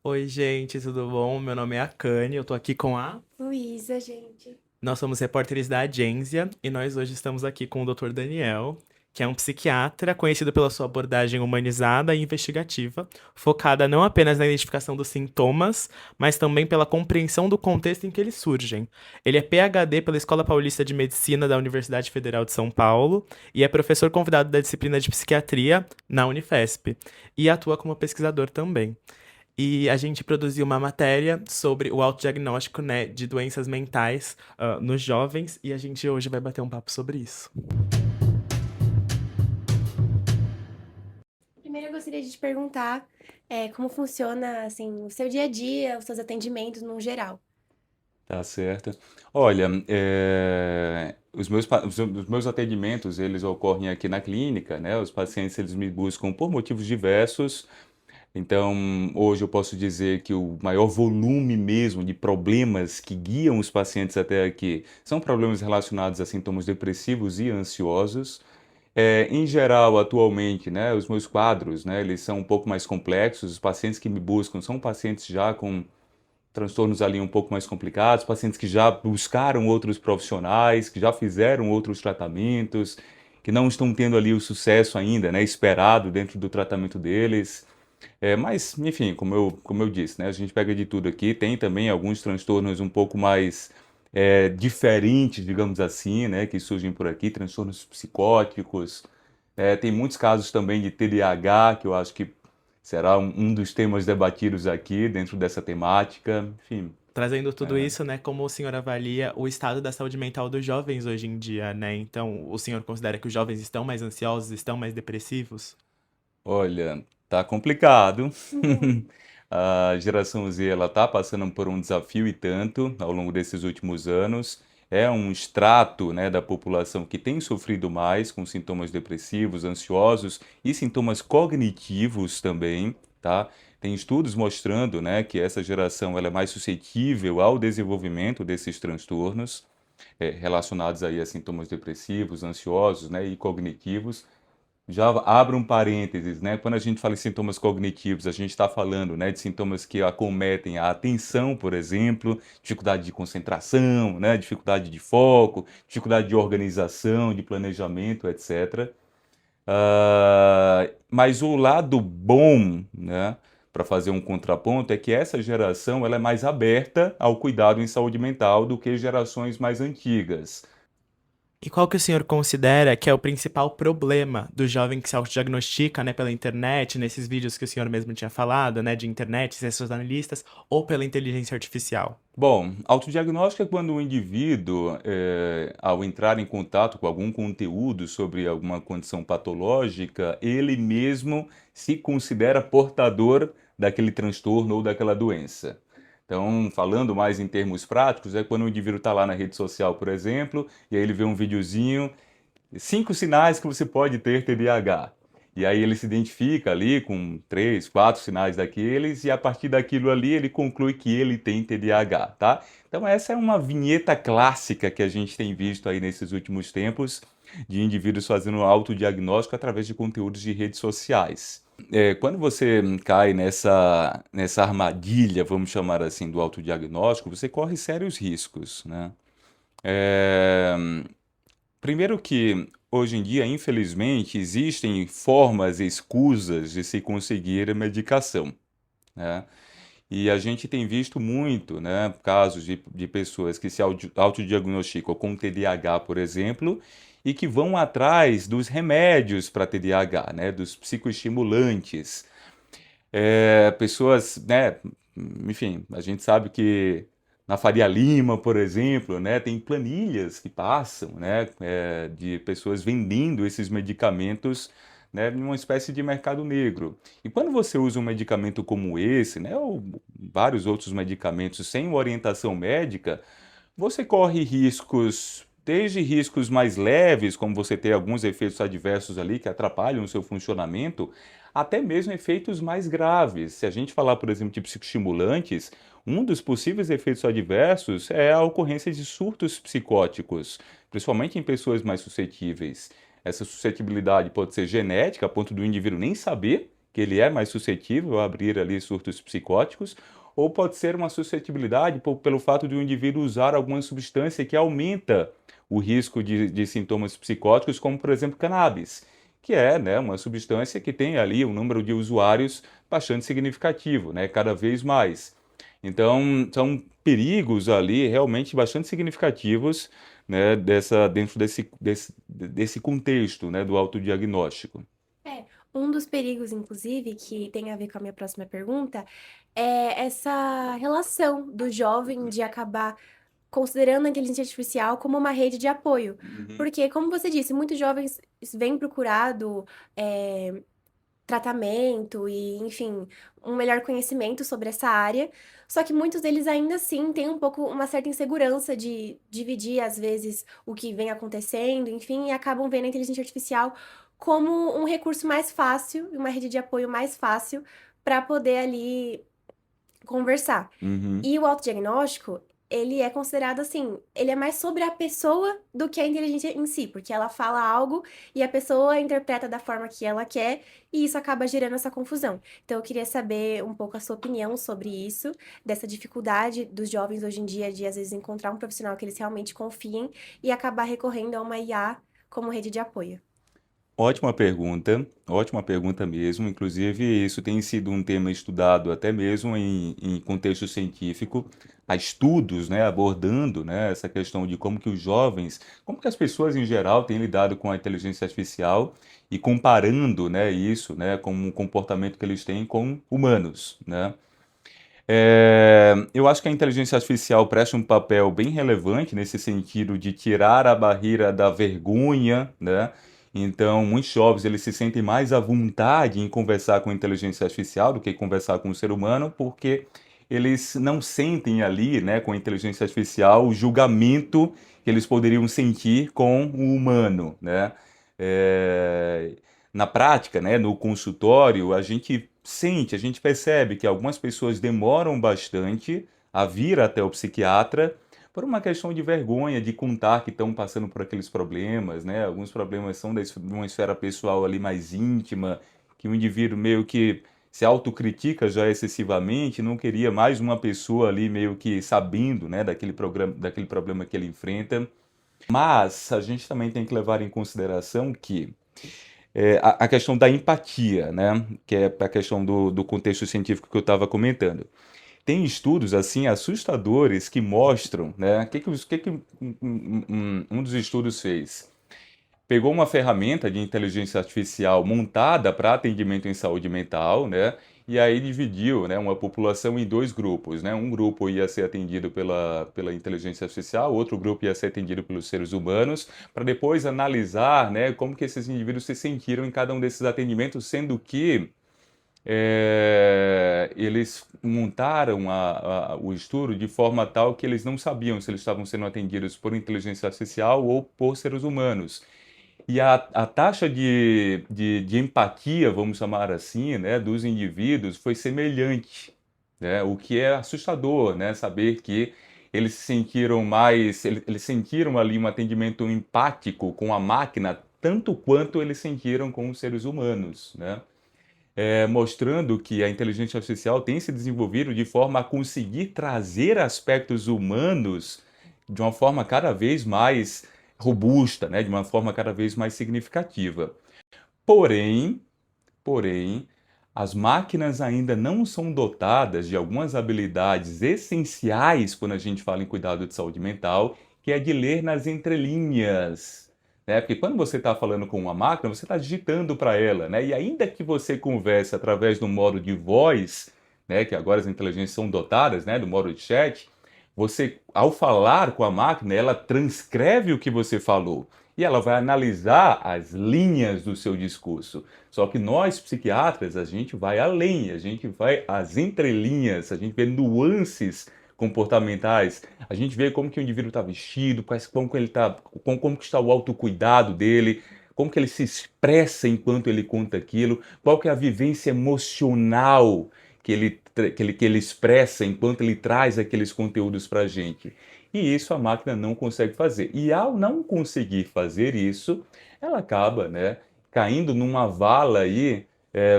Oi, gente, tudo bom? Meu nome é Akane, eu tô aqui com a. Luísa, gente. Nós somos repórteres da Agência e nós hoje estamos aqui com o Dr. Daniel, que é um psiquiatra conhecido pela sua abordagem humanizada e investigativa, focada não apenas na identificação dos sintomas, mas também pela compreensão do contexto em que eles surgem. Ele é PhD pela Escola Paulista de Medicina da Universidade Federal de São Paulo e é professor convidado da disciplina de psiquiatria na Unifesp, e atua como pesquisador também. E a gente produziu uma matéria sobre o autodiagnóstico, né, de doenças mentais, nos jovens, e a gente hoje vai bater um papo sobre isso. Primeiro eu gostaria de te perguntar como funciona assim, o seu dia a dia, os seus atendimentos no geral. Tá certo. Olha, os meus atendimentos, eles ocorrem aqui na clínica, né? Os pacientes, eles me buscam por motivos diversos. Então, hoje eu posso dizer que o maior volume mesmo de problemas que guiam os pacientes até aqui são problemas relacionados a sintomas depressivos e ansiosos. Em geral, atualmente, né, os meus quadros, né, eles são um pouco mais complexos. Os pacientes que me buscam são pacientes já com transtornos ali um pouco mais complicados, pacientes que já buscaram outros profissionais, que já fizeram outros tratamentos, que não estão tendo ali o sucesso ainda, né, esperado dentro do tratamento deles. Mas, enfim, como eu disse, né, a gente pega de tudo aqui. Tem também alguns transtornos um pouco mais diferentes, digamos assim, né, que surgem por aqui, transtornos psicóticos. Tem muitos casos também de TDAH, que eu acho que será um dos temas debatidos aqui dentro dessa temática. Enfim, Trazendo tudo isso, né, como o senhor avalia o estado da saúde mental dos jovens hoje em dia, né? Então, o senhor considera que os jovens estão mais ansiosos, estão mais depressivos? olha, tá complicado. Uhum. A geração Z, ela tá passando por um desafio e tanto ao longo desses últimos anos. É um extrato, né, da população que tem sofrido mais com sintomas depressivos, ansiosos e sintomas cognitivos também, tá? Tem estudos mostrando, né, que essa geração ela é mais suscetível ao desenvolvimento desses transtornos relacionados aí a sintomas depressivos, ansiosos, né, e cognitivos. Já abro um parênteses, né? Quando a gente fala em sintomas cognitivos, a gente está falando, né, de sintomas que acometem a atenção, por exemplo, dificuldade de concentração, né, dificuldade de foco, dificuldade de organização, de planejamento, etc. Mas o lado bom, né, para fazer um contraponto, é que essa geração ela é mais aberta ao cuidado em saúde mental do que gerações mais antigas. E qual que o senhor considera que é o principal problema do jovem que se autodiagnostica, né, pela internet, nesses vídeos que o senhor mesmo tinha falado, né, de internet, ciências analistas, ou pela inteligência artificial? Bom, autodiagnóstico é quando o indivíduo, ao entrar em contato com algum conteúdo sobre alguma condição patológica, ele mesmo se considera portador daquele transtorno ou daquela doença. Então, falando mais em termos práticos, é quando o indivíduo está lá na rede social, por exemplo, e aí ele vê um videozinho 5 sinais que você pode ter TDAH. E aí ele se identifica ali com 3, 4 sinais daqueles e a partir daquilo ali ele conclui que ele tem TDAH, tá? Então essa é uma vinheta clássica que a gente tem visto aí nesses últimos tempos de indivíduos fazendo autodiagnóstico através de conteúdos de redes sociais. Quando você cai nessa armadilha, vamos chamar assim, do autodiagnóstico, você corre sérios riscos, né? É, Primeiro que hoje em dia, infelizmente, existem formas escusas de se conseguir a medicação, né? E a gente tem visto muito, né, casos de pessoas que se autodiagnosticam com TDAH, por exemplo, e que vão atrás dos remédios para TDAH, né, dos psicoestimulantes. Pessoas, né, enfim, a gente sabe que na Faria Lima, por exemplo, né, tem planilhas que passam, né, de pessoas vendendo esses medicamentos, né, numa espécie de mercado negro. E quando você usa um medicamento como esse, né, ou vários outros medicamentos sem uma orientação médica, você corre riscos, desde riscos mais leves, como você ter alguns efeitos adversos ali que atrapalham o seu funcionamento, até mesmo efeitos mais graves. Se a gente falar, por exemplo, de psicoestimulantes, um dos possíveis efeitos adversos é a ocorrência de surtos psicóticos, principalmente em pessoas mais suscetíveis. Essa suscetibilidade pode ser genética, a ponto do indivíduo nem saber que ele é mais suscetível a abrir ali surtos psicóticos, ou pode ser uma suscetibilidade pelo fato de o indivíduo usar alguma substância que aumenta o risco de sintomas psicóticos, como por exemplo cannabis, que é, né, uma substância que tem ali um número de usuários bastante significativo, né, cada vez mais. Então, são perigos ali realmente bastante significativos, né, dentro desse contexto, né, do autodiagnóstico. É, um dos perigos, inclusive, que tem a ver com a minha próxima pergunta, é essa relação do jovem de acabar considerando a inteligência artificial como uma rede de apoio. Uhum. Porque, como você disse, muitos jovens vêm procurado tratamento e, enfim, um melhor conhecimento sobre essa área. Só que muitos deles ainda assim têm um pouco uma certa insegurança de dividir, às vezes, o que vem acontecendo, enfim, e acabam vendo a inteligência artificial como um recurso mais fácil e uma rede de apoio mais fácil para poder ali conversar. Uhum. E o autodiagnóstico, ele é considerado assim, ele é mais sobre a pessoa do que a inteligência em si, porque ela fala algo e a pessoa interpreta da forma que ela quer, e isso acaba gerando essa confusão. Então, eu queria saber um pouco a sua opinião sobre isso, dessa dificuldade dos jovens hoje em dia de, às vezes, encontrar um profissional que eles realmente confiem e acabar recorrendo a uma IA como rede de apoio. Ótima pergunta mesmo. Inclusive, isso tem sido um tema estudado até mesmo em contexto científico. Há estudos, né, abordando, né, essa questão de como que os jovens, como que as pessoas em geral têm lidado com a inteligência artificial e comparando, né, isso, né, com o comportamento que eles têm com humanos, né? Eu acho que a inteligência artificial presta um papel bem relevante nesse sentido de tirar a barreira da vergonha, né? Então, muitos jovens eles se sentem mais à vontade em conversar com a inteligência artificial do que conversar com o ser humano, porque eles não sentem ali, né, com a inteligência artificial, o julgamento que eles poderiam sentir com o humano, né? É, Na prática, né, no consultório, a gente percebe que algumas pessoas demoram bastante a vir até o psiquiatra por uma questão de vergonha de contar que estão passando por aqueles problemas, né? Alguns problemas são de uma esfera pessoal ali mais íntima, que o indivíduo meio que se autocritica já excessivamente, não queria mais uma pessoa ali meio que sabendo, né, daquele problema que ele enfrenta. Mas a gente também tem que levar em consideração que a questão da empatia, né? Que é a questão do contexto científico que eu estava comentando. Tem estudos assim assustadores que mostram, né? O que que um dos estudos fez? Pegou uma ferramenta de inteligência artificial montada para atendimento em saúde mental, né? E aí dividiu, né, uma população em dois grupos, né? Um grupo ia ser atendido pela inteligência artificial, outro grupo ia ser atendido pelos seres humanos, para depois analisar, né, como que esses indivíduos se sentiram em cada um desses atendimentos, sendo que eles montaram o estudo de forma tal que eles não sabiam se eles estavam sendo atendidos por inteligência artificial ou por seres humanos. E a taxa de empatia, vamos chamar assim, né, dos indivíduos foi semelhante, né, o que é assustador, né, saber que eles se sentiram eles sentiram ali um atendimento empático com a máquina tanto quanto eles sentiram com os seres humanos, né? Mostrando que a inteligência artificial tem se desenvolvido de forma a conseguir trazer aspectos humanos de uma forma cada vez mais robusta, né? De uma forma cada vez mais significativa. Porém, porém, as máquinas ainda não são dotadas de algumas habilidades essenciais quando a gente fala em cuidado de saúde mental, que é de ler nas entrelinhas, né? Porque quando você está falando com uma máquina, você está digitando para ela, né? E ainda que você converse através do modo de voz, né? Que agora as inteligências são dotadas, né? Do modo de chat, você, ao falar com a máquina, ela transcreve o que você falou e ela vai analisar as linhas do seu discurso. Só que nós, psiquiatras, a gente vai além, a gente vai às entrelinhas, a gente vê nuances comportamentais, a gente vê como que o indivíduo está vestido, como que ele tá, como que está o autocuidado dele, como que ele se expressa enquanto ele conta aquilo, qual que é a vivência emocional que ele expressa enquanto ele traz aqueles conteúdos para a gente. E isso a máquina não consegue fazer. E ao não conseguir fazer isso, ela acaba, né, caindo numa vala aí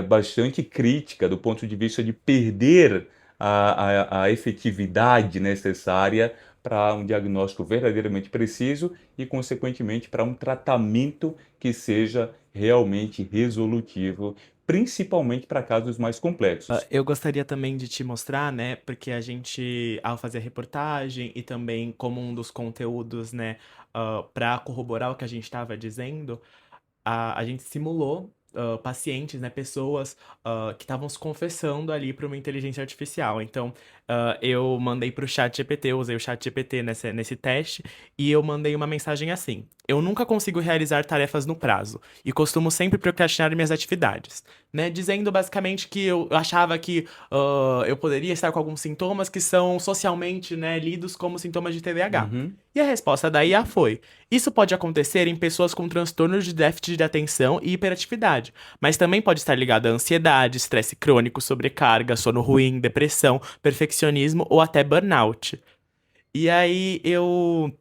bastante crítica do ponto de vista de perder a efetividade necessária para um diagnóstico verdadeiramente preciso e, consequentemente, para um tratamento que seja realmente resolutivo, principalmente para casos mais complexos. Eu gostaria também de te mostrar, né, porque a gente, ao fazer a reportagem e também como um dos conteúdos, né, para corroborar o que a gente estava dizendo, a gente simulou pacientes, né, pessoas que estavam se confessando ali para uma inteligência artificial. Então, eu mandei para o chat GPT, eu usei o chat GPT nesse teste, e eu mandei uma mensagem assim: eu nunca consigo realizar tarefas no prazo e costumo sempre procrastinar minhas atividades, né? Dizendo basicamente que eu achava que eu poderia estar com alguns sintomas que são socialmente, né, lidos como sintomas de TDAH. Uhum. E a resposta da IA foi: isso pode acontecer em pessoas com transtornos de déficit de atenção e hiperatividade, mas também pode estar ligado a ansiedade, estresse crônico, sobrecarga, sono ruim, depressão, perfeccionismo ou até burnout. E aí eu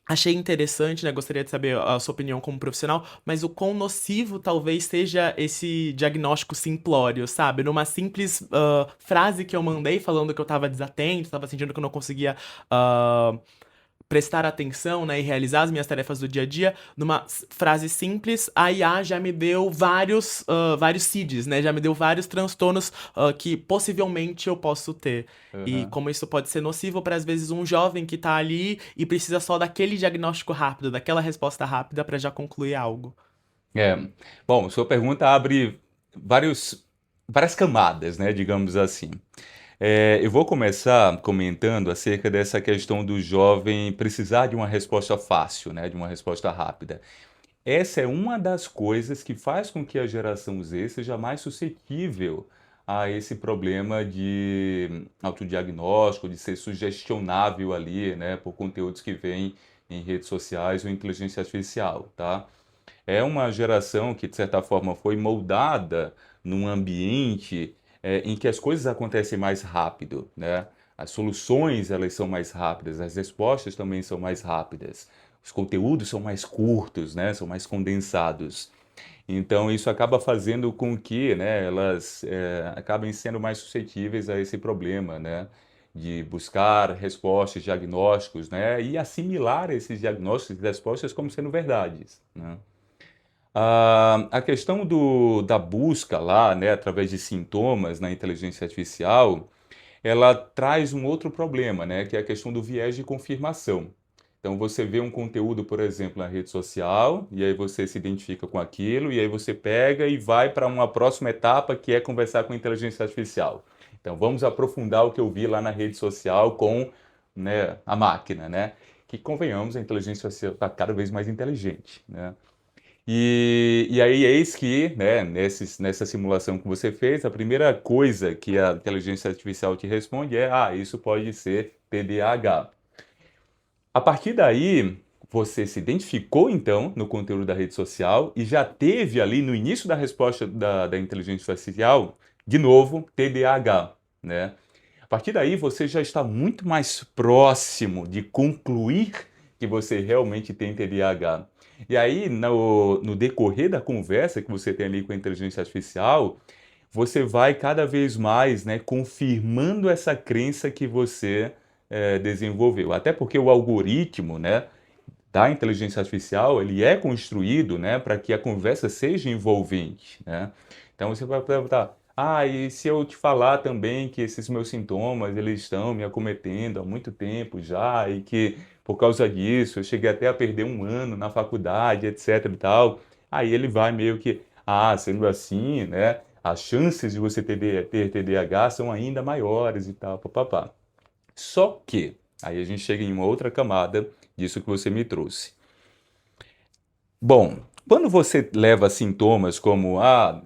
achei interessante, né? Gostaria de saber a sua opinião como profissional, mas o quão nocivo talvez seja esse diagnóstico simplório, sabe? Numa simples frase que eu mandei falando que eu tava desatento, tava sentindo que eu não conseguia ah, prestar atenção, né, e realizar as minhas tarefas do dia a dia, numa frase simples, a IA já me deu vários CIDs, né, já me deu vários transtornos que possivelmente eu posso ter. E Aham. como isso pode ser nocivo para, às vezes, um jovem que tá ali e precisa só daquele diagnóstico rápido, daquela resposta rápida para já concluir algo. É. Bom, sua pergunta abre várias camadas, né, digamos assim. Eu vou começar comentando acerca dessa questão do jovem precisar de uma resposta fácil, né, de uma resposta rápida. Essa é uma das coisas que faz com que a geração Z seja mais suscetível a esse problema de autodiagnóstico, de ser sugestionável ali, né, por conteúdos que vêm em redes sociais ou inteligência artificial, tá? É uma geração que, de certa forma, foi moldada num ambiente em que as coisas acontecem mais rápido, né? As soluções, elas são mais rápidas, as respostas também são mais rápidas. Os conteúdos são mais curtos, né? São mais condensados. Então, isso acaba fazendo com que, né, elas acabem sendo mais suscetíveis a esse problema, né? De buscar respostas, diagnósticos, né? E assimilar esses diagnósticos e respostas como sendo verdades, né? A questão da busca lá, né, através de sintomas na inteligência artificial, ela traz um outro problema, né, que é a questão do viés de confirmação. Então você vê um conteúdo, por exemplo, na rede social, e aí você se identifica com aquilo, e aí você pega e vai para uma próxima etapa, que é conversar com a inteligência artificial. Então vamos aprofundar o que eu vi lá na rede social com, né, a máquina, né? Que convenhamos, a inteligência artificial está cada vez mais inteligente, né? E aí, eis que, né, nessa simulação que você fez, a primeira coisa que a inteligência artificial te responde é: isso pode ser TDAH. A partir daí, você se identificou então no conteúdo da rede social e já teve ali no início da resposta da inteligência artificial, de novo, TDAH, né? A partir daí, você já está muito mais próximo de concluir que você realmente tem TDAH. E aí, no decorrer da conversa que você tem ali com a inteligência artificial, você vai cada vez mais, né, confirmando essa crença que você desenvolveu. Até porque o algoritmo, né, da inteligência artificial, ele é construído, né, para que a conversa seja envolvente, né? Então você vai perguntar: e se eu te falar também que esses meus sintomas, eles estão me acometendo há muito tempo já, e que por causa disso eu cheguei até a perder um ano na faculdade, etc e tal. Aí ele vai meio que: sendo assim, né, as chances de você ter TDAH são ainda maiores e tal, papapá. Só que, aí a gente chega em uma outra camada disso que você me trouxe. Bom, quando você leva sintomas como, lá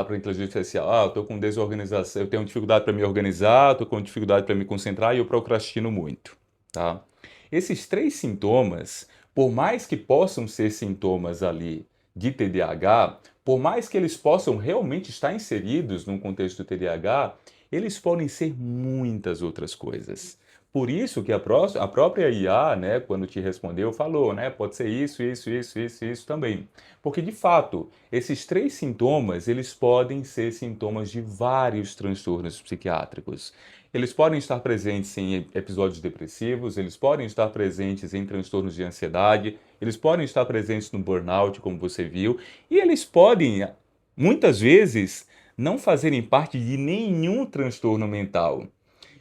para a inteligência artificial, eu estou com desorganização, eu tenho dificuldade para me organizar, estou com dificuldade para me concentrar e eu procrastino muito, tá? Esses três sintomas, por mais que possam ser sintomas ali de TDAH, por mais que eles possam realmente estar inseridos num contexto do TDAH, eles podem ser muitas outras coisas. Por isso que a própria IA, né, quando te respondeu, falou, né, pode ser isso também. Porque, de fato, esses três sintomas, eles podem ser sintomas de vários transtornos psiquiátricos. Eles podem estar presentes em episódios depressivos, eles podem estar presentes em transtornos de ansiedade, eles podem estar presentes no burnout, como você viu, e eles podem, muitas vezes, não fazerem parte de nenhum transtorno mental.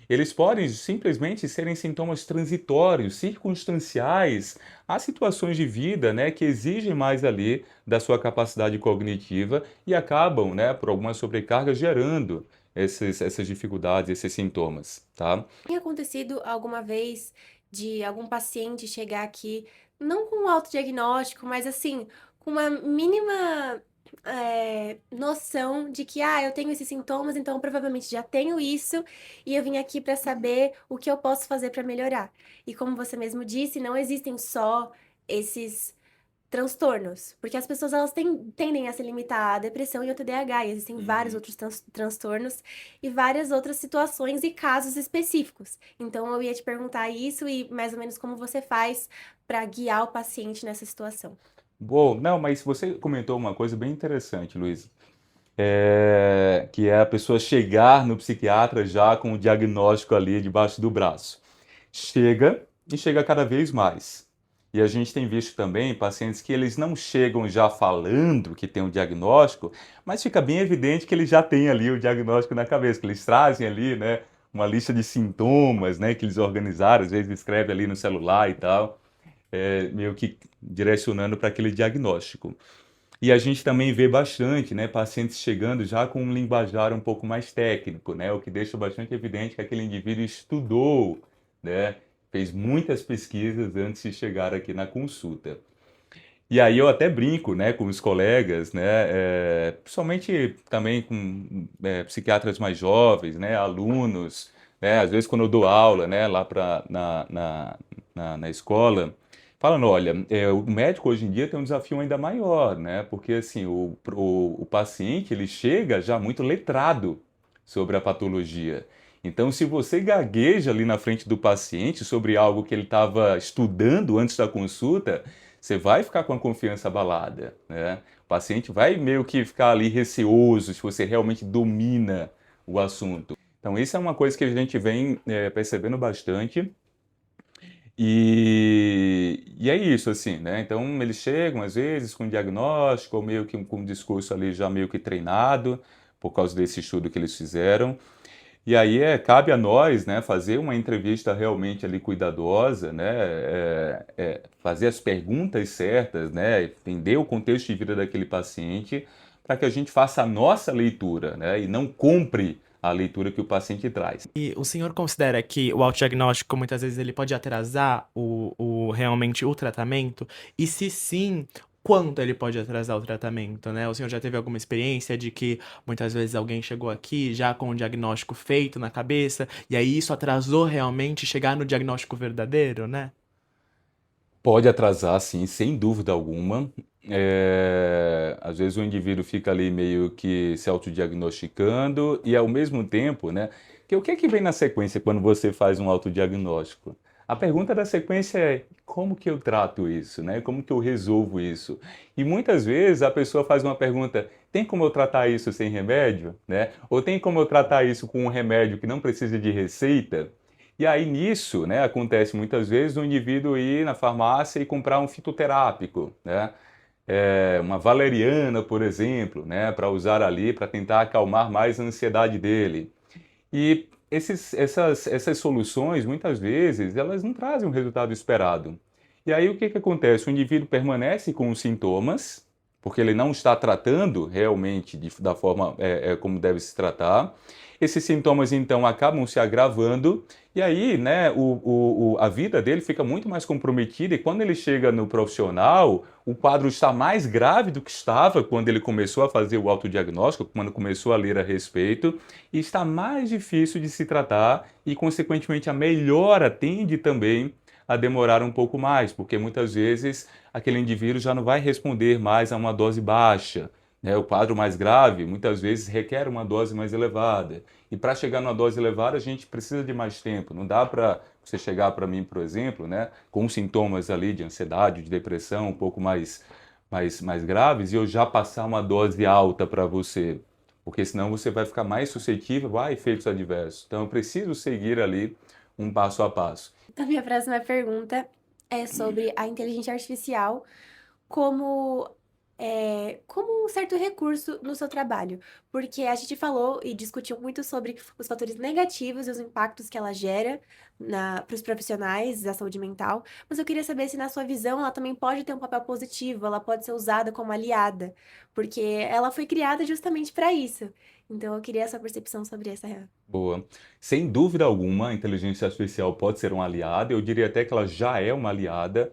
Eles podem simplesmente serem sintomas transitórios, circunstanciais, a situações de vida, né, que exigem mais ali da sua capacidade cognitiva e acabam, né, por alguma sobrecarga, gerando essas dificuldades, esses sintomas, tá? Tem acontecido alguma vez de algum paciente chegar aqui, não com um autodiagnóstico, mas assim, com uma mínima noção de que, eu tenho esses sintomas, então provavelmente já tenho isso, e eu vim aqui para saber o que eu posso fazer para melhorar. E como você mesmo disse, não existem só esses transtornos, porque as pessoas elas tendem a se limitar à depressão e ao TDAH, e existem vários Uhum. outros transtornos e várias outras situações e casos específicos. Então eu ia te perguntar isso e mais ou menos como você faz para guiar o paciente nessa situação. Bom, não, mas você comentou uma coisa bem interessante, Luiz. Que é a pessoa chegar no psiquiatra já com o diagnóstico ali debaixo do braço. Chega e chega cada vez mais. E a gente tem visto também pacientes que eles não chegam já falando que tem um diagnóstico, mas fica bem evidente que eles já têm ali o diagnóstico na cabeça, que eles trazem ali, né, uma lista de sintomas, né, que eles organizaram, às vezes escreve ali no celular e tal, meio que direcionando para aquele diagnóstico. E a gente também vê bastante, né, pacientes chegando já com um linguajar um pouco mais técnico, né, o que deixa bastante evidente que aquele indivíduo estudou, né, fez muitas pesquisas antes de chegar aqui na consulta. E aí eu até brinco, né, com os colegas, né, principalmente também com psiquiatras mais jovens, né, alunos, né, às vezes quando eu dou aula, né, lá na escola, falando, olha, o médico hoje em dia tem um desafio ainda maior, né, porque assim, o paciente, ele chega já muito letrado sobre a patologia. Então, se você gagueja ali na frente do paciente sobre algo que ele estava estudando antes da consulta, você vai ficar com a confiança abalada, né? O paciente vai meio que ficar ali receoso se você realmente domina o assunto. Então, isso é uma coisa que a gente vem percebendo bastante. E é isso, assim, né? Então, eles chegam, às vezes, com diagnóstico, ou meio que com um discurso ali já meio que treinado, por causa desse estudo que eles fizeram. E aí cabe a nós, né, fazer uma entrevista realmente ali cuidadosa, né, fazer as perguntas certas, né, entender o contexto de vida daquele paciente, para que a gente faça a nossa leitura, né, e não compre a leitura que o paciente traz. E o senhor considera que o autodiagnóstico muitas vezes ele pode atrasar realmente o tratamento? E se sim, quanto ele pode atrasar o tratamento, né? O senhor já teve alguma experiência de que muitas vezes alguém chegou aqui já com o diagnóstico feito na cabeça, e aí isso atrasou realmente chegar no diagnóstico verdadeiro, né? Pode atrasar, sim, sem dúvida alguma. Às vezes o indivíduo fica ali meio que se autodiagnosticando e ao mesmo tempo, né? Que o que é que vem na sequência quando você faz um autodiagnóstico? A pergunta da sequência é como que eu trato isso, né? Como que eu resolvo isso? E muitas vezes a pessoa faz uma pergunta: tem como eu tratar isso sem remédio, né? Ou tem como eu tratar isso com um remédio que não precisa de receita? E aí nisso, né, acontece muitas vezes o indivíduo ir na farmácia e comprar um fitoterápico, né? Uma valeriana, por exemplo, né, para usar ali para tentar acalmar mais a ansiedade dele. E essas soluções, muitas vezes, elas não trazem o resultado esperado. E aí o que que acontece? O indivíduo permanece com os sintomas, porque ele não está tratando realmente da forma como deve se tratar. Esses sintomas, então, acabam se agravando, e aí, né, a vida dele fica muito mais comprometida, e quando ele chega no profissional, o quadro está mais grave do que estava quando ele começou a fazer o autodiagnóstico, quando começou a ler a respeito, e está mais difícil de se tratar, e, consequentemente, a melhora tende também a demorar um pouco mais, porque muitas vezes aquele indivíduo já não vai responder mais a uma dose baixa, né? O quadro mais grave, muitas vezes, requer uma dose mais elevada. E para chegar numa dose elevada, a gente precisa de mais tempo. Não dá para você chegar para mim, por exemplo, né, com sintomas ali de ansiedade, de depressão um pouco mais graves, e eu já passar uma dose alta para você. Porque senão você vai ficar mais suscetível a efeitos adversos. Então, eu preciso seguir ali um passo a passo. A minha próxima pergunta é sobre a inteligência artificial como, como um certo recurso no seu trabalho. Porque a gente falou e discutiu muito sobre os fatores negativos e os impactos que ela gera para os profissionais da saúde mental. Mas eu queria saber se, na sua visão, ela também pode ter um papel positivo, ela pode ser usada como aliada, porque ela foi criada justamente para isso. Então, eu queria a sua percepção sobre essa. Boa. Sem dúvida alguma, a inteligência artificial pode ser uma aliada. Eu diria até que ela já é uma aliada.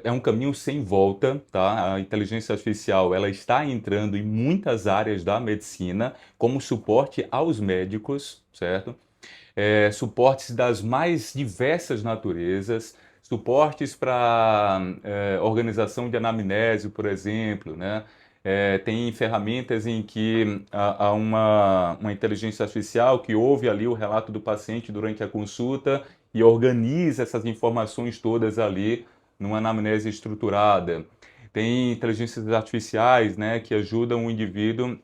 É um caminho sem volta, tá? A inteligência artificial, ela está entrando em muitas áreas da medicina como suporte aos médicos, certo? Suportes das mais diversas naturezas, suportes para organização de anamnese, por exemplo, né? Tem ferramentas em que há uma inteligência artificial que ouve ali o relato do paciente durante a consulta e organiza essas informações todas ali numa anamnese estruturada. Tem inteligências artificiais, né, que ajudam o indivíduo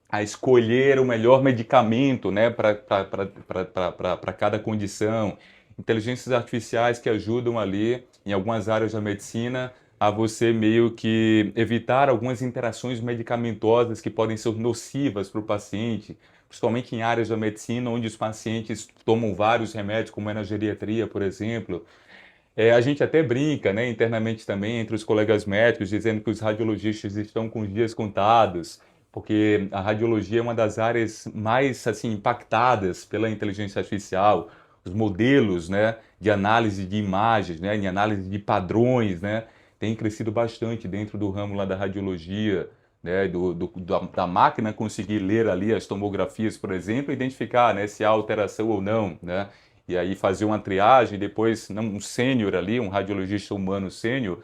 a escolher o melhor medicamento, né, para cada condição. Inteligências artificiais que ajudam ali, em algumas áreas da medicina, a você meio que evitar algumas interações medicamentosas que podem ser nocivas para o paciente, principalmente em áreas da medicina onde os pacientes tomam vários remédios, como é na geriatria, por exemplo. A gente até brinca, né, internamente também, entre os colegas médicos, dizendo que os radiologistas estão com os dias contados, porque a radiologia é uma das áreas mais assim impactadas pela inteligência artificial. Os modelos, né, de análise de imagens, né, de análise de padrões, né, têm crescido bastante dentro do ramo lá da radiologia, né, da máquina conseguir ler ali as tomografias, por exemplo, e identificar, né, se há alteração ou não, né? E aí fazer uma triagem, depois um sênior ali, um radiologista humano sênior,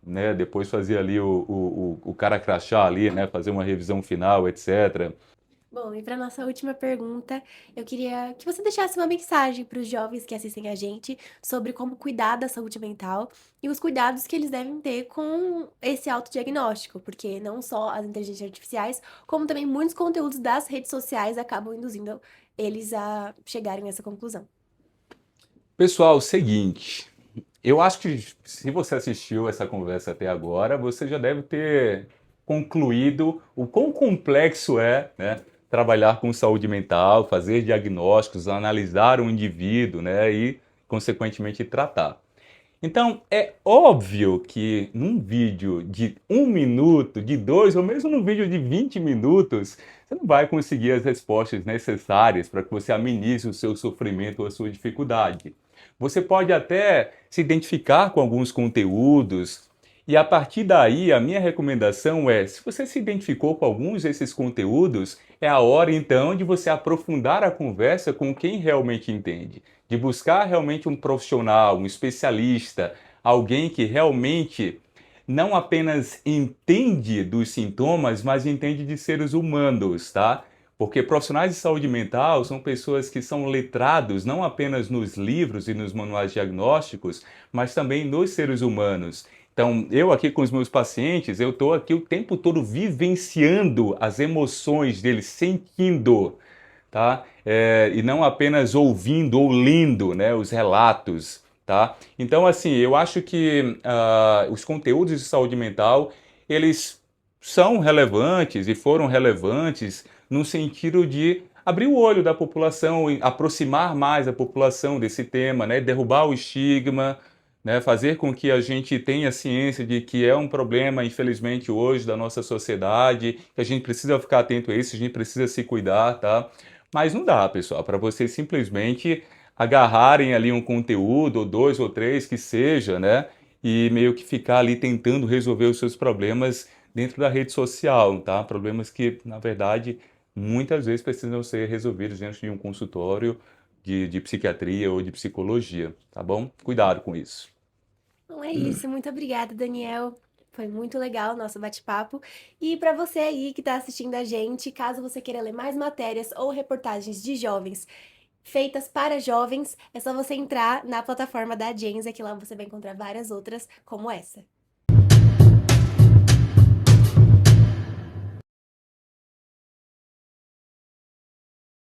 né? Depois fazer ali o cara crachá ali, né? Fazer uma revisão final, etc. Bom, e para nossa última pergunta, eu queria que você deixasse uma mensagem para os jovens que assistem a gente sobre como cuidar da saúde mental e os cuidados que eles devem ter com esse autodiagnóstico, porque não só as inteligências artificiais, como também muitos conteúdos das redes sociais acabam induzindo eles a chegarem a essa conclusão. Pessoal, seguinte, eu acho que se você assistiu essa conversa até agora, você já deve ter concluído o quão complexo é, né, trabalhar com saúde mental, fazer diagnósticos, analisar um indivíduo, né, e, consequentemente, tratar. Então, é óbvio que num vídeo de 1 minuto, de 2, ou mesmo num vídeo de 20 minutos, você não vai conseguir as respostas necessárias para que você amenize o seu sofrimento ou a sua dificuldade. Você pode até se identificar com alguns conteúdos, e a partir daí, a minha recomendação é: se você se identificou com alguns desses conteúdos, é a hora então de você aprofundar a conversa com quem realmente entende, de buscar realmente um profissional, um especialista, alguém que realmente não apenas entende dos sintomas, mas entende de seres humanos, tá? Porque profissionais de saúde mental são pessoas que são letrados não apenas nos livros e nos manuais diagnósticos, mas também nos seres humanos. Então, eu aqui com os meus pacientes, eu estou aqui o tempo todo vivenciando as emoções deles, sentindo, tá? E não apenas ouvindo ou lendo, né, os relatos, tá? Então, assim, eu acho que os conteúdos de saúde mental, eles são relevantes e foram relevantes no sentido de abrir o olho da população, e aproximar mais a população desse tema, né, derrubar o estigma, né, fazer com que a gente tenha ciência de que é um problema, infelizmente, hoje da nossa sociedade, que a gente precisa ficar atento a isso, a gente precisa se cuidar, tá? Mas não dá, pessoal, para vocês simplesmente agarrarem ali um conteúdo, ou dois ou três que seja, né, e meio que ficar ali tentando resolver os seus problemas dentro da rede social, tá? Problemas que, na verdade, muitas vezes precisam ser resolvidos dentro de um consultório de psiquiatria ou de psicologia, tá bom? Cuidado com isso. Então é isso. Muito obrigada, Daniel. Foi muito legal o nosso bate-papo. E para você aí que está assistindo a gente, caso você queira ler mais matérias ou reportagens de jovens feitas para jovens, é só você entrar na plataforma da Agência, que lá você vai encontrar várias outras como essa.